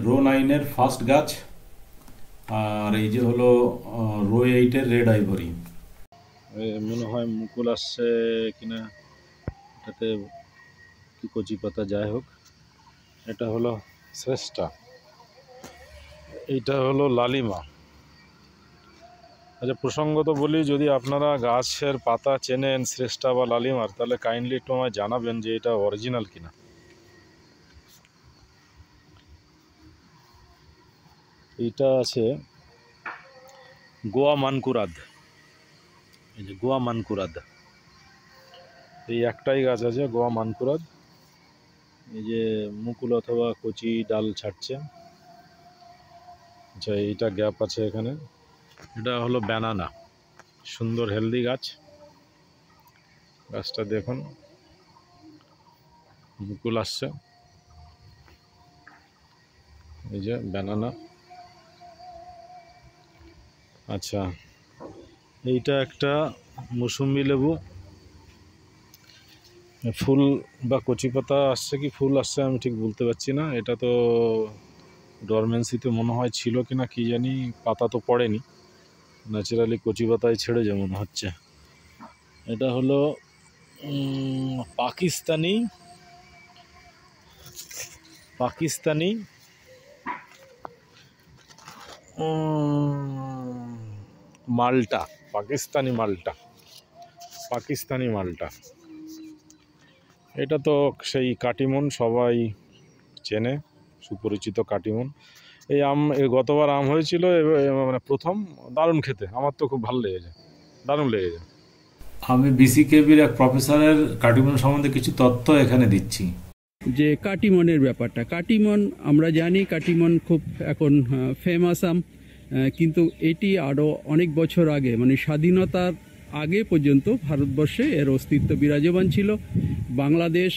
Rho 9-এর first গাছ, আর এই যে হলো রো 8-এর রেড আইভরি। মনে হয় মুকুল আসছে কিনা, এটাতে কি কচি পাতা, যাই হোক। এটা হলো শ্রেষ্ঠা, এইটা হলো লালিমা। আচ্ছা, প্রসঙ্গত বলি, যদি আপনারা গাছের পাতা চেনেন শ্রেষ্ঠা বা লালিমার, তাহলে কাইন্ডলি একটু আমায় জানাবেন যে এটা অরিজিনাল কিনা। এইটা আছে গোয়া মানকুরাদ, এই যে গোয়া মানকুরাদ, এই একটাই গাছ আছে গোয়া মানকুরাদ। এই যে মুকুল অথবা কচি ডাল ছাড়ছে। আচ্ছা, এইটা গ্যাপ আছে এখানে। এটা হলো ব্যানানা, সুন্দর হেলদি গাছ। গাছটা দেখুন, মুকুল আসছে। এই যে ব্যানানা। আচ্ছা, এইটা একটা মৌসুম্বি লেবু। ফুল বা কচি পাতা আসছে কি ফুল আসছে আমি ঠিক বলতে পারছি না। এটা তো ডরমেন্সিতে মনে হয় ছিল কিনা কি জানি, পাতা তো পড়েনি, ন্যাচারালি কচি পাতায় ছেড়েছে মনে হচ্ছে। এটা হলো পাকিস্তানি মালটা, পাকিস্তানি মালটা। এটা তো সেই কাটিমন, সবাই চেনে, সুপরিচিত কাটিমন। এই আম গতবার আম হয়েছিল, মানে প্রথম, দারুণ খেতে, আমার তো খুব ভালো লেগেছে, দারুণ লেগেছে। আমি বিসিকেবির এক প্রফেসরের কাটিমন সম্বন্ধে কিছু তথ্য এখানে দিচ্ছি। যে কাটিমনের ব্যাপারটা, কাটিমন আমরা জানি, কাটিমন খুব এখন ফেমাস আম, কিন্তু এটি আরও অনেক বছর আগে, মানে স্বাধীনতার আগে পর্যন্ত ভারতবর্ষে এর অস্তিত্ব বিরাজমান ছিল। বাংলাদেশ,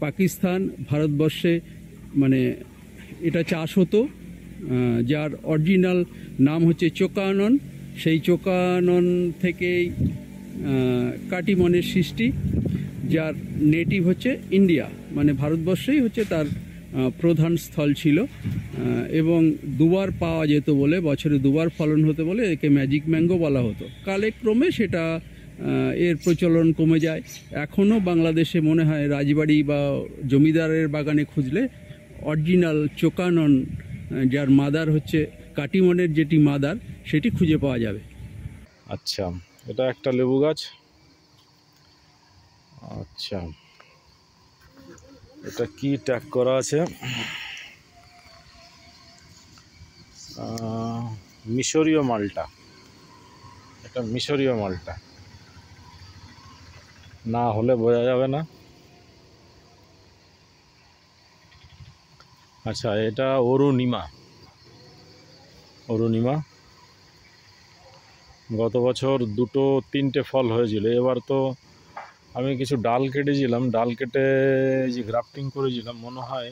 পাকিস্তান, ভারতবর্ষে মানে এটা চাষ হতো, যার অরিজিনাল নাম হচ্ছে চোকানন। সেই চোকানন থেকেই কাটিমনের সৃষ্টি, যার নেটিভ হচ্ছে ইন্ডিয়া, মানে ভারতবর্ষেই হচ্ছে তার প্রধান স্থল ছিল। এবং দুবার পাওয়া যেত বলে, বছরে দুবার ফলন হতে বলে একে ম্যাজিক ম্যাঙ্গো বলা হতো। কালেক্রমে সেটা এর প্রচলন কমে যায়। এখনও বাংলাদেশে মনে হয় রাজবাড়ি বা জমিদারের বাগানে খুঁজলে অরিজিনাল চোকানন, যার মাদার হচ্ছে কাটিমনের যেটি মাদার, সেটি খুঁজে পাওয়া যাবে। আচ্ছা, এটা একটা লেবু গাছ। আচ্ছা, এটা কি ট্যাগ করা আছে? মিশরীয় মালটা, এটা মিশরীয় মালটা, না হলে বোঝা যাবে না। আচ্ছা, এটা অরুণিমা। গত বছর 2-3টে ফল হয়েছিল। এবার তো আমি কিছু ডাল কেটেছিলাম, ডাল কেটে যে গ্রাফটিং করেছিলাম, মনে হয়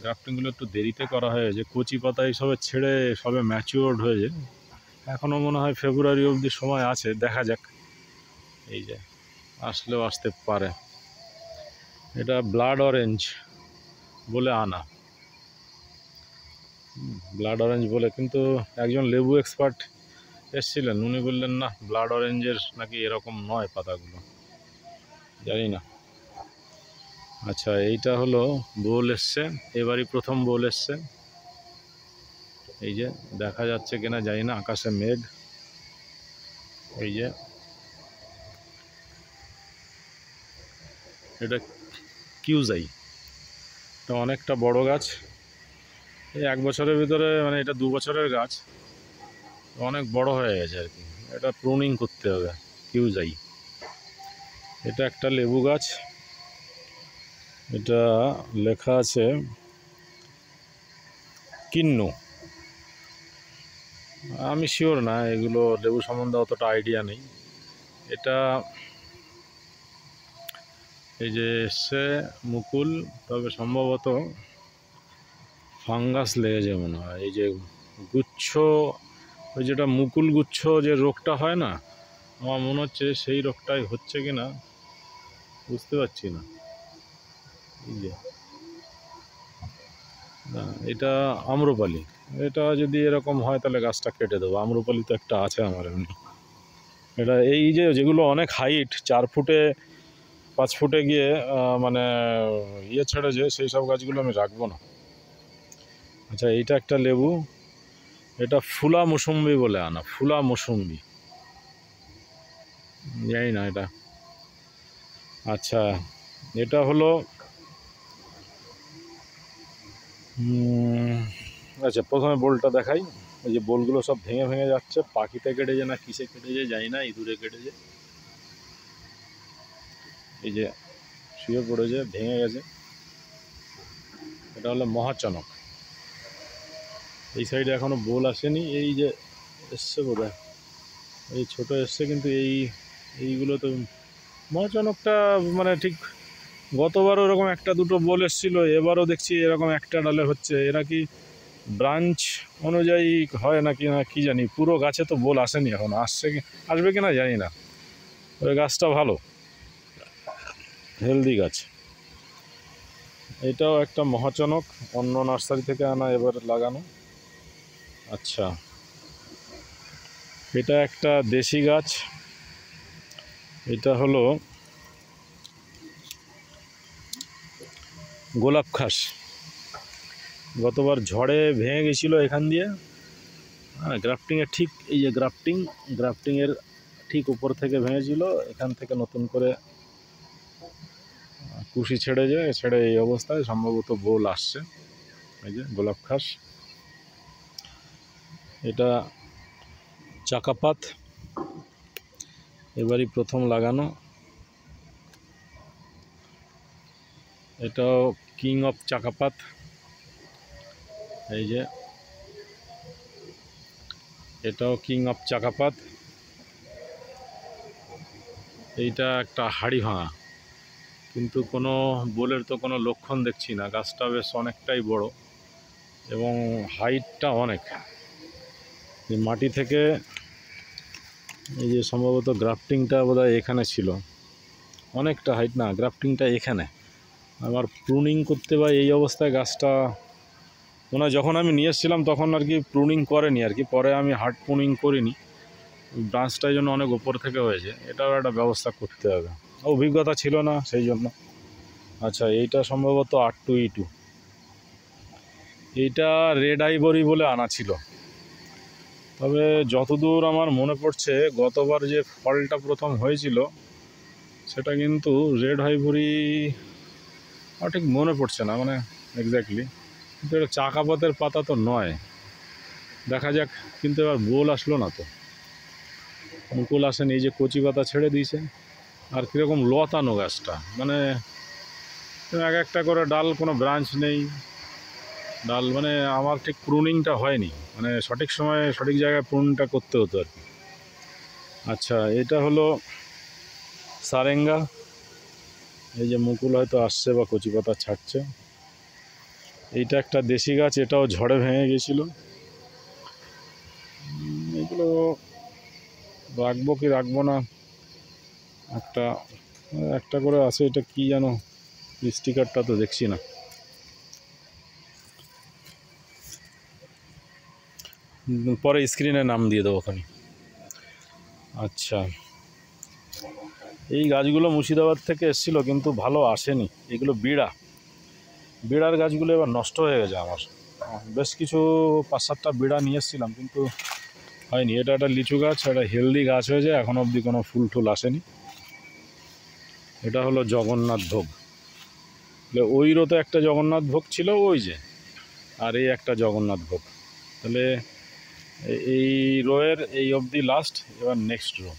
গ্রাফটিংগুলো একটু দেরিতে করা হয়েছে। কচি পাতা এইসবে ছেড়ে সবে ম্যাচিওর্ড হয়েছে। এখনও মনে হয় ফেব্রুয়ারি অবধি সময় আছে, দেখা যাক। এই যে আসলেও আসতে পারে। এটা ব্লাড অরেঞ্জ বলে আনা, ব্লাড অরেঞ্জ বলে, কিন্তু একজন লেবু এক্সপার্ট এসেছিলেন, উনি বললেন না, ব্লাড অরেঞ্জের নাকি এরকম নয় পাতাগুলো, জানি না। আচ্ছা, এইটা হলো বোল এসছে, এবারই প্রথম বোল এসছে। এই যে দেখা যাচ্ছে কিনা জানি না, আকাশে মেঘ। এই যে এটা কিউজাই, এটা অনেকটা বড় গাছ। এই 1 বছরের ভিতরে, মানে এটা 2 বছরের গাছ, অনেক বড় হয়ে গেছে আর কি। এটা প্রুনিং করতে হবে। কিউজাই, এটা একটা লেবু গাছ। এটা লেখা আছে কিন্নু, আমি শিওর না, এগুলো লেবু সম্বন্ধে অতটা আইডিয়া নেই। এটা এই যে এসছে মুকুল, তবে সম্ভবত ফাঙ্গাস লেগেছে মনে হয়। এই যে গুচ্ছ, ওই যেটা মুকুল গুচ্ছ যে রোগটা হয় না, আমার মনে হচ্ছে সেই রোগটাই হচ্ছে কিনা বুঝতে পারছি না। এই যে এটা আম্রপালি। এটা যদি এরকম হয় তাহলে গাছটা কেটে দেবো। আম্রপালি তো একটা আছে আমার এমনি। এটা এই যে যেগুলো অনেক হাইট 4 ফুটে 5 ফুটে গিয়ে মানে ইয়ে ছেড়ে যে সেই সব গাছগুলো আমি রাখবো না। আচ্ছা, এইটা একটা লেবু, এটা ফুলা মৌসুম্বি বলে আনা, ফুলা মৌসুম্বি, জানি না এটা। আচ্ছা, এটা হলো আচ্ছা, প্রথমে বোলটা দেখাই। এই যে বোলগুলো সব ভেঙে ভেঙে যাচ্ছে, পাখিতে কেটেছে না কিসে কেটেছে জানি না, ইঁদুরে কেটেছে। এই যে শুয়ে পড়েছে, ভেঙে গেছে। এটা হলো মহাচনক। এই সাইডে এখনো বোল আসেনি, এই যে এসছে বোধহয়, এই ছোট এসছে, কিন্তু এইগুলো তো মহাচনকটা মানে ঠিক গতবারও এরকম একটা দুটো বোল এসেছিলো, এবারও দেখছি এরকম একটা ডালে হচ্ছে। এরা কি ব্রাঞ্চ অনুযায়ী হয় নাকি না কি জানি, পুরো গাছে তো বোল আসেনি এখন, আসবে কি না জানি না। ওই গাছটা ভালো, হেলদি গাছ। এটাও একটা মহাচনক, অন্য নার্সারি থেকে আনা, এবার লাগানো। আচ্ছা, এটা একটা দেশি গাছ, এটা হলো গোলাপ খাস। গতবার ঝড়ে ভেঙে গেছিলো এখান দিয়ে। হ্যাঁ, গ্রাফটিংয়ের ঠিক এই যে গ্রাফটিংয়ের ঠিক উপর থেকে ভেঙেছিল, এখান থেকে নতুন করে কুশি ছেড়ে এই অবস্থায় সম্ভবত বোল আসছে। এই যে গোলাপ খাস, এটা চাকাপাত, এবারই প্রথম লাগানো। এটাও কিং অফ চাকাপাত। এই যে এটাও কিং অফ চাকাপাত। এইটা একটা হাড়ি ভাঙা, কিন্তু কোনো বোলের তো কোনো লক্ষণ দেখছি না। গাছটা বেশ অনেকটাই বড় এবং হাইটটা অনেক। এই মাটি থেকে এই যে সম্ভবত গ্রাফটিংটা বোধহয় এখানে ছিল, অনেকটা হাইট না, গ্রাফটিংটা এখানে। আবার প্রুনিং করতে বা এই অবস্থায় গাছটা মনে হয় যখন আমি নিয়ে এসেছিলাম তখন আর কি প্রুনিং করেনি আর কি, পরে আমি হার্ড প্রুনিং করিনি, ব্রাঞ্চটাই জন্য অনেক উপর থেকে হয়েছে। এটাও একটা ব্যবস্থা করতে হবে, অভিজ্ঞতা ছিল না সেই জন্য। আচ্ছা, এইটা সম্ভবত R2E2, এইটা রেড আইভরি বলে আনা ছিল। তবে যতদূর আমার মনে পড়ছে গতবার যে ফলটা প্রথম হয়েছিল সেটা কিন্তু রেড আইভরি, আমার ঠিক মনে পড়ছে না মানে এক্স্যাক্টলি, কিন্তু এটা চাকাপাতের পাতা তো নয়। দেখা যাক, কিন্তু এবার বোল আসলো না তো, মুকুল আসেনি। এই যে কচি পাতা ছেড়ে দিয়েছে, আর কীরকম লতানো গাছটা, মানে এক একটা করে ডাল, কোনো ব্রাঞ্চ নেই ডাল, মানে আমার ঠিক প্রুনিংটা হয়নি, মানে সঠিক সময়ে সঠিক জায়গায় প্রুনিংটা করতে হতো আর কি। আচ্ছা, এটা হলো সারেঙ্গা। এই যে মুকুল হয়তো আসছে বা কচি পাতা ছাড়ছে। এইটা একটা দেশি গাছ, এটাও ঝড়ে ভেঙে গেছিল। এগুলো রাখবো কি রাখবো না, একটা করে আছে। এটা কি জানো, স্টিকারটা তো দেখছি না। পরে স্ক্রিনে নাম দিয়ে দেবো ওখানে। আচ্ছা, এই গাছগুলো মুর্শিদাবাদ থেকে এসেছিলো কিন্তু ভালো আসেনি। এগুলো বিড়ার গাছগুলো এবার নষ্ট হয়ে গেছে আমার। বেশ কিছু 5-7টা বিড়া নিয়ে এসেছিলাম কিন্তু হয়নি। এটা একটা লিচু গাছ, একটা হেলদি গাছ হয়েছে, এখন অবধি কোনো ফুল টুল আসেনি। এটা হলো জগন্নাথ ভোগ, ওই রোতে একটা জগন্নাথ ভোগ ছিল ওই যে, আর এই একটা জগন্নাথ ভোগ। তাহলে এই রোয়ের এই অবধি লাস্ট, এবার নেক্সট রো।